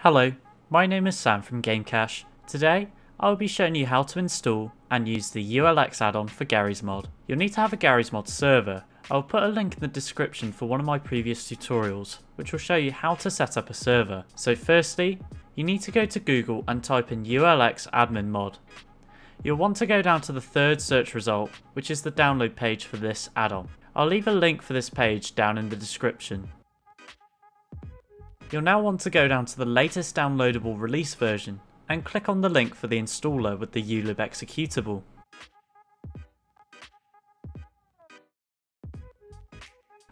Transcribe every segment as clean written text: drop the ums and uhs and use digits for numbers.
Hello, my name is Sam from Gamecache. Today, I will be showing you how to install and use the ULX add-on for Garry's Mod. You'll need to have a Garry's Mod server. I will put a link in the description for one of my previous tutorials, which will show you how to set up a server. So firstly, you need to go to Google and type in ULX admin mod. You'll want to go down to the third search result, which is the download page for this add-on. I'll leave a link for this page down in the description. You'll now want to go down to the latest downloadable release version and click on the link for the installer with the ULib executable.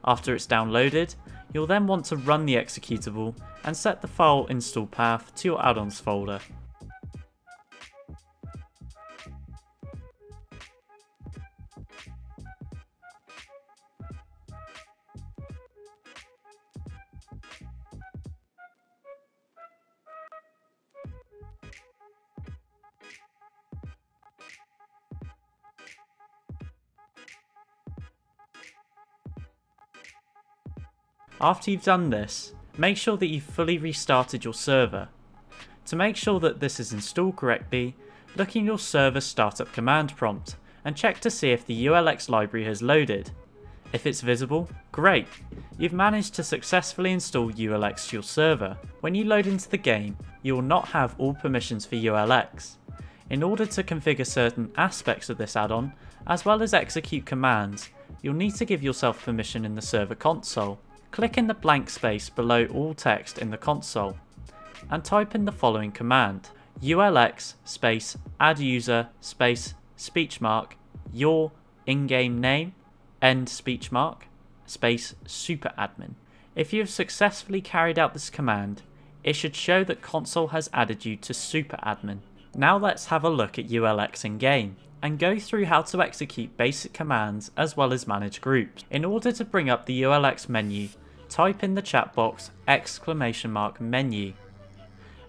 After it's downloaded, you'll then want to run the executable and set the file install path to your add-ons folder. After you've done this, make sure that you've fully restarted your server. To make sure that this is installed correctly, look in your server startup command prompt and check to see if the ULX library has loaded. If it's visible, great! You've managed to successfully install ULX to your server. When you load into the game, you will not have all permissions for ULX. In order to configure certain aspects of this add-on, as well as execute commands, you'll need to give yourself permission in the server console. Click in the blank space below all text in the console and type in the following command: ULX space add user space speech mark your in-game name end speech mark space super admin. If you have successfully carried out this command, it should show that console has added you to super admin. Now let's have a look at ULX in game and go through how to execute basic commands as well as manage groups. In order to bring up the ULX menu, type in the chat box !menu.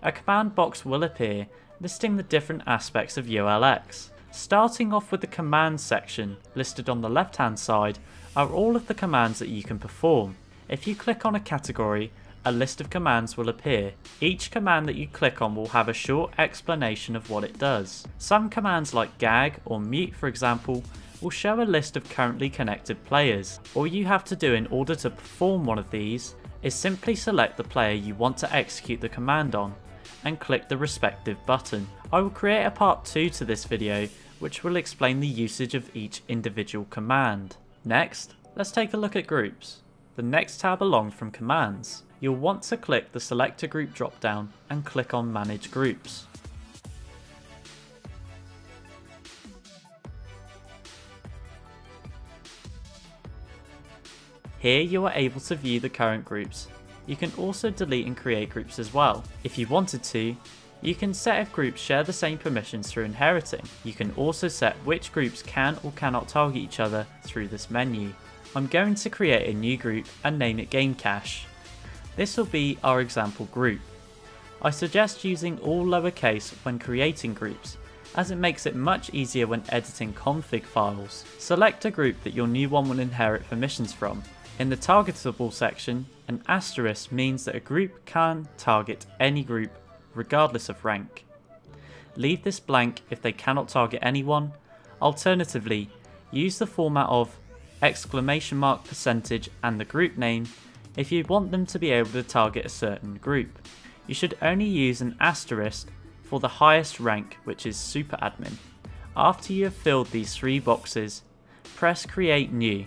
A command box will appear listing the different aspects of ULX. Starting off with the commands section, listed on the left hand side are all of the commands that you can perform. If you click on a category, a list of commands will appear. Each command that you click on will have a short explanation of what it does. Some commands like gag or mute, for example, will show a list of currently connected players. All you have to do in order to perform one of these is simply select the player you want to execute the command on and click the respective button. I will create a part 2 to this video which will explain the usage of each individual command. Next, let's take a look at groups. The next tab along from commands. You'll want to click the select a group drop down and click on manage groups. Here you are able to view the current groups. You can also delete and create groups as well. If you wanted to, you can set if groups share the same permissions through inheriting. You can also set which groups can or cannot target each other through this menu. I'm going to create a new group and name it Gamecache. This will be our example group. I suggest using all lowercase when creating groups, as it makes it much easier when editing config files. Select a group that your new one will inherit permissions from. In the targetable section, an asterisk means that a group can target any group, regardless of rank. Leave this blank if they cannot target anyone. Alternatively, use the format of %% and the group name if you want them to be able to target a certain group. You should only use an asterisk for the highest rank, which is super admin. After you have filled these 3 boxes, press create new.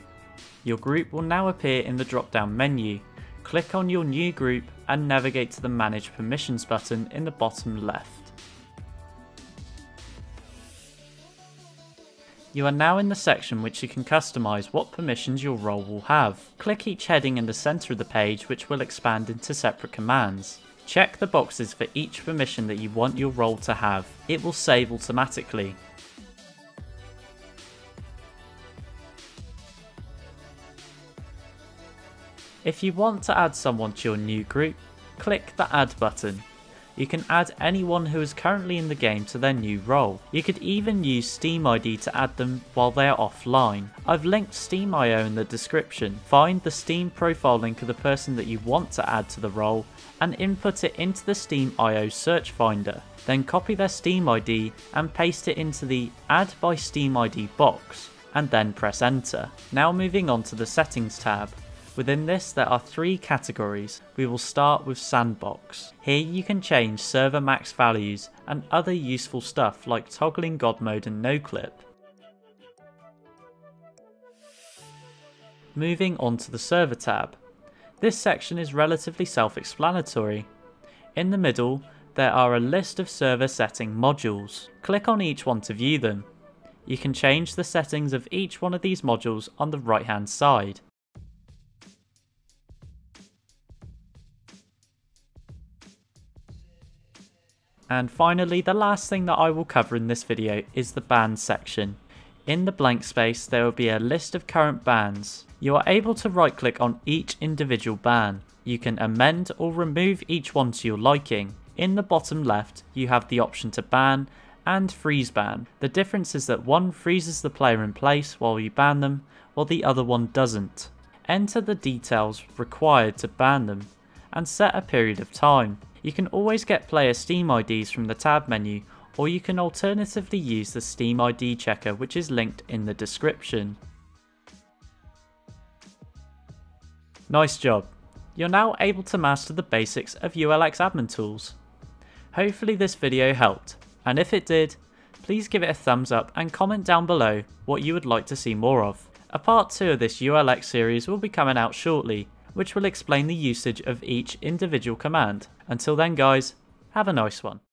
Your group will now appear in the drop down menu. Click on your new group and navigate to the manage permissions button in the bottom left. You are now in the section which you can customize what permissions your role will have. Click each heading in the center of the page, which will expand into separate commands. Check the boxes for each permission that you want your role to have. It will save automatically. If you want to add someone to your new group, click the add button. You can add anyone who is currently in the game to their new role. You could even use Steam ID to add them while they are offline. I've linked Steam.io in the description. Find the Steam profile link of the person that you want to add to the role and input it into the Steam IO search finder. Then copy their Steam ID and paste it into the Add by Steam ID box, and then press enter. Now moving on to the settings tab. Within this there are 3 categories. We will start with Sandbox. Here you can change server max values and other useful stuff like toggling God mode and noclip. Moving on to the server tab. This section is relatively self-explanatory. In the middle there are a list of server setting modules. Click on each one to view them. You can change the settings of each one of these modules on the right hand side. And finally, the last thing that I will cover in this video is the bans section. In the blank space there will be a list of current bans. You are able to right click on each individual ban. You can amend or remove each one to your liking. In the bottom left you have the option to ban and freeze ban. The difference is that one freezes the player in place while you ban them, while the other one doesn't. Enter the details required to ban them and set a period of time. You can always get player Steam IDs from the tab menu, or you can alternatively use the Steam ID checker, which is linked in the description. Nice job! You're now able to master the basics of ULX admin tools. Hopefully this video helped, and if it did, please give it a thumbs up and comment down below what you would like to see more of. A part 2 of this ULX series will be coming out shortly, which will explain the usage of each individual command. Until then guys, have a nice one.